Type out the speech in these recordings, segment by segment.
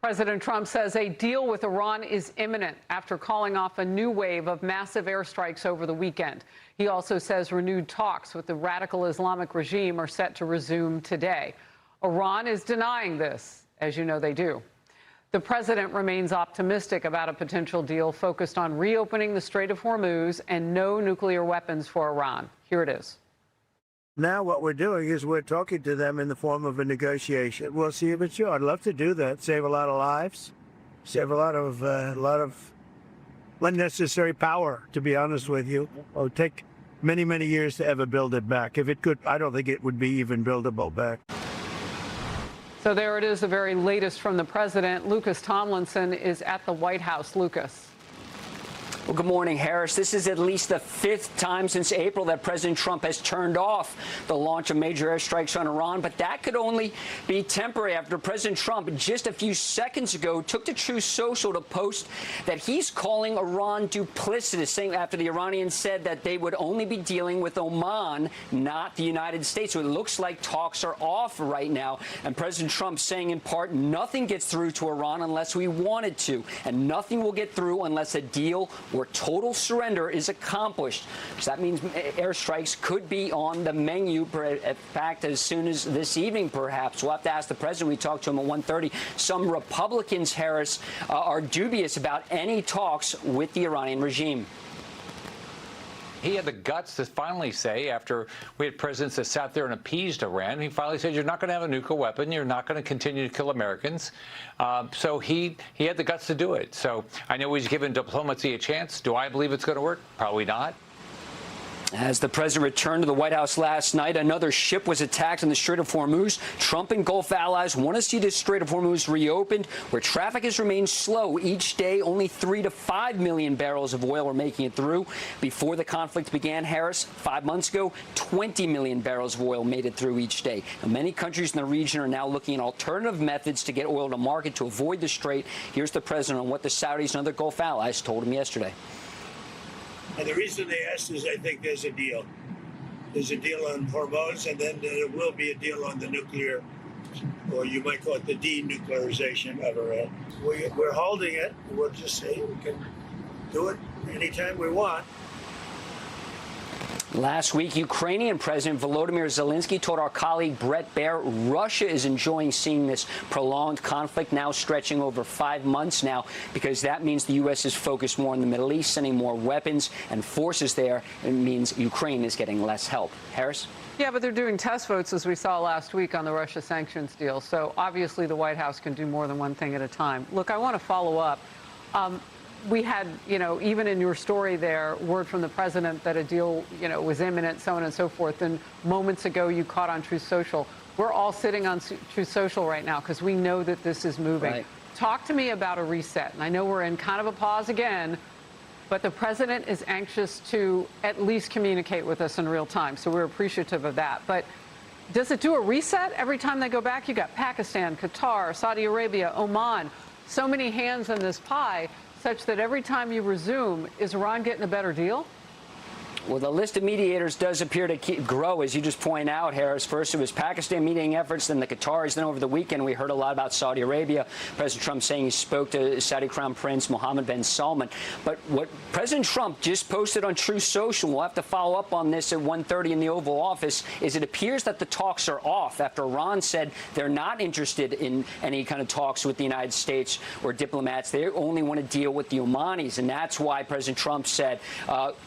President Trump says a deal with Iran is imminent after calling off a new wave of massive airstrikes over the weekend. He also says renewed talks with the radical Islamic regime are set to resume today. Iran is denying this, as you know they do. The president remains optimistic about a potential deal focused on reopening the Strait of Hormuz and no nuclear weapons for Iran. Here it is. Now what we're doing is we're talking to them in the form of a negotiation. We'll see if it's sure. I'd love to do that. Save a lot of lives, save a lot of unnecessary power, to be honest with you. It'll take many, many years to ever build it back. If it could, I don't think it would be even buildable back. So there it is, the very latest from the president. Lucas Tomlinson is at the White House. Lucas. Well, good morning, Harris. This is at least the fifth time since April that President Trump has turned off the launch of major airstrikes on Iran, but that could only be temporary after President Trump just a few seconds ago took to Truth Social to post that he's calling Iran duplicitous, saying after the Iranians said that they would only be dealing with Oman, not the United States. So it looks like talks are off right now, and President Trump saying in part, nothing gets through to Iran unless we want it to, and nothing will get through unless a deal where total surrender is accomplished. So that means airstrikes could be on the menu, in fact, as soon as this evening, perhaps. We'll have to ask the president. We talked to him at 1:30. Some Republicans, Harris, are dubious about any talks with the Iranian regime. He had the guts to finally say, after we had presidents that sat there and appeased Iran, he finally said, you're not going to have a nuclear weapon. You're not going to continue to kill Americans. So he had the guts to do it. So I know he's given diplomacy a chance. Do I believe it's going to work? Probably not. As the president returned to the White House last night, another ship was attacked in the Strait of Hormuz. Trump and Gulf allies want to see the Strait of Hormuz reopened, where traffic has remained slow. Each day, only 3 to 5 million barrels of oil are making it through. Before the conflict began, Harris, 5 months ago, 20 million barrels of oil made it through each day. Now, many countries in the region are now looking at alternative methods to get oil to market to avoid the strait. Here's the president on what the Saudis and other Gulf allies told him yesterday. And the reason they asked is I think there's a deal. There's a deal on Hormuz, and then there will be a deal on the nuclear, or you might call it the denuclearization of Iran. We're holding it. We'll just say we can do it anytime we want. Last week, Ukrainian President Volodymyr Zelensky told our colleague Brett Baer Russia is enjoying seeing this prolonged conflict now stretching over 5 months now, because that means the U.S. is focused more on the Middle East, sending more weapons and forces there. It means Ukraine is getting less help. Harris? Yeah, but they're doing test votes, as we saw last week, on the Russia sanctions deal. So obviously the White House can do more than one thing at a time. Look, I want to follow up. We had, even in your story there, word from the president that a deal, was imminent, so on and so forth. And moments ago, you caught on Truth Social. We're all sitting on Truth Social right now because we know that this is moving. Right. Talk to me about a reset. And I know we're in kind of a pause again, but the president is anxious to at least communicate with us in real time. So we're appreciative of that. But does it do a reset every time they go back? You got Pakistan, Qatar, Saudi Arabia, Oman, so many hands in this pie, such that every time you resume, is Iran getting a better deal? Well, the list of mediators does appear to grow, as you just point out, Harris. First, it was Pakistan mediating efforts, then the Qataris. Then over the weekend, we heard a lot about Saudi Arabia. President Trump saying he spoke to Saudi Crown Prince Mohammed bin Salman. But what President Trump just posted on Truth Social, we'll have to follow up on this at 1:30 in the Oval Office, is it appears that the talks are off after Iran said they're not interested in any kind of talks with the United States or diplomats. They only want to deal with the Omanis. And that's why President Trump said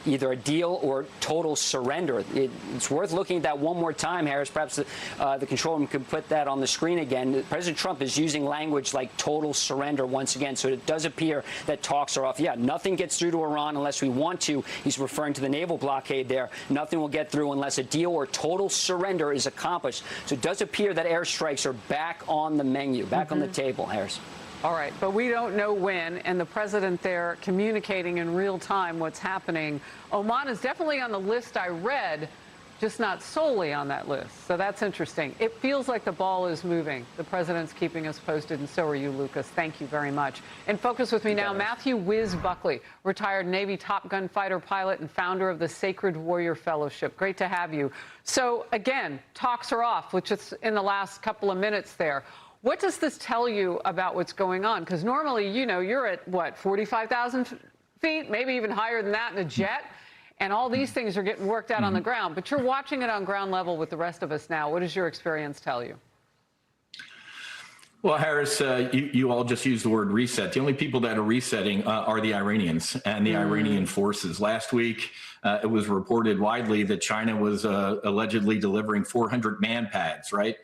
either a deal or total surrender. It's worth looking at that one more time, Harris. Perhaps the control room could put that on the screen again. President Trump is using language like total surrender once again, so it does appear that talks are off. Yeah, nothing gets through to Iran unless we want to. He's referring to the naval blockade there. Nothing will get through unless a deal or total surrender is accomplished. So it does appear that airstrikes are back on the menu, back on the table, Harris. All right, but we don't know when, and the president there communicating in real time what's happening. Oman is definitely on the list I read, just not solely on that list. So that's interesting. It feels like the ball is moving. The president's keeping us posted, and so are you, Lucas. Thank you very much. In focus with me now, Matthew Whiz Buckley, retired Navy Top Gun fighter pilot and founder of the Sacred Warrior Fellowship. Great to have you. So, again, talks are off, which is in the last couple of minutes there. What does this tell you about what's going on? Because normally, you know, you're at, what, 45,000 feet, maybe even higher than that in a jet, and all these things are getting worked out on the ground. But you're watching it on ground level with the rest of us now. What does your experience tell you? Well, Harris, you all just used the word reset. The only people that are resetting are the Iranians and the Iranian forces. Last week, it was reported widely that China was allegedly delivering 400 man pads, right?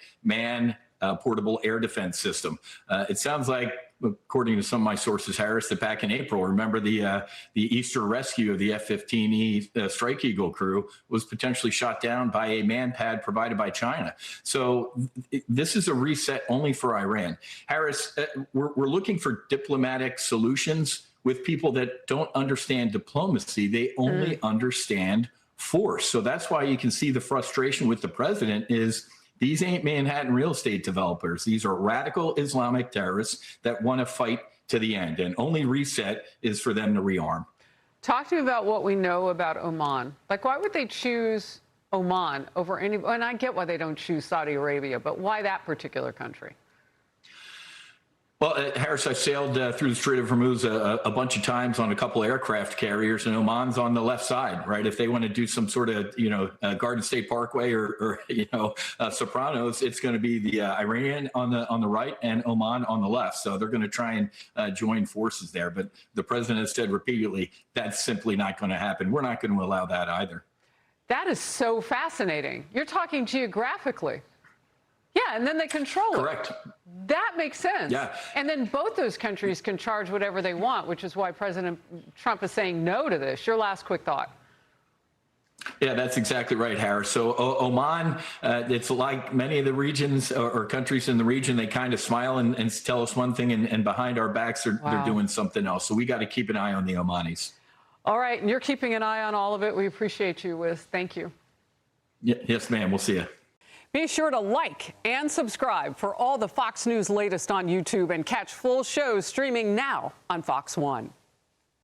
Portable air defense system. It sounds like, according to some of my sources, Harris, that back in April, remember the Easter rescue of the F-15E Strike Eagle crew was potentially shot down by a man pad provided by China. So this is a reset only for Iran. Harris, we're looking for diplomatic solutions with people that don't understand diplomacy. They only understand force. So that's why you can see the frustration with the president is these ain't Manhattan real estate developers. These are radical Islamic terrorists that want to fight to the end. And only reset is for them to rearm. Talk to me about what we know about Oman. Like, why would they choose Oman over any? And I get why they don't choose Saudi Arabia, but why that particular country? Well, Harris, I've sailed through the Strait of Hormuz a bunch of times on a couple aircraft carriers, and Oman's on the left side, right? If they want to do some sort of, Garden State Parkway or Sopranos, it's going to be the Iranian on the right and Oman on the left. So they're going to try and join forces there. But the president has said repeatedly that's simply not going to happen. We're not going to allow that either. That is so fascinating. You're talking geographically. Yeah, and then they control it. Correct. That makes sense. Yeah. And then both those countries can charge whatever they want, which is why President Trump is saying no to this. Your last quick thought. Yeah, that's exactly right, Harris. So Oman, it's like many of the regions or countries in the region, they kind of smile and tell us one thing, and behind our backs, they're doing something else. So we got to keep an eye on the Omanis. All right, and you're keeping an eye on all of it. We appreciate you, Whiz. Thank you. Yes, ma'am. We'll see you. Be sure to like and subscribe for all the Fox News latest on YouTube, and catch full shows streaming now on Fox One.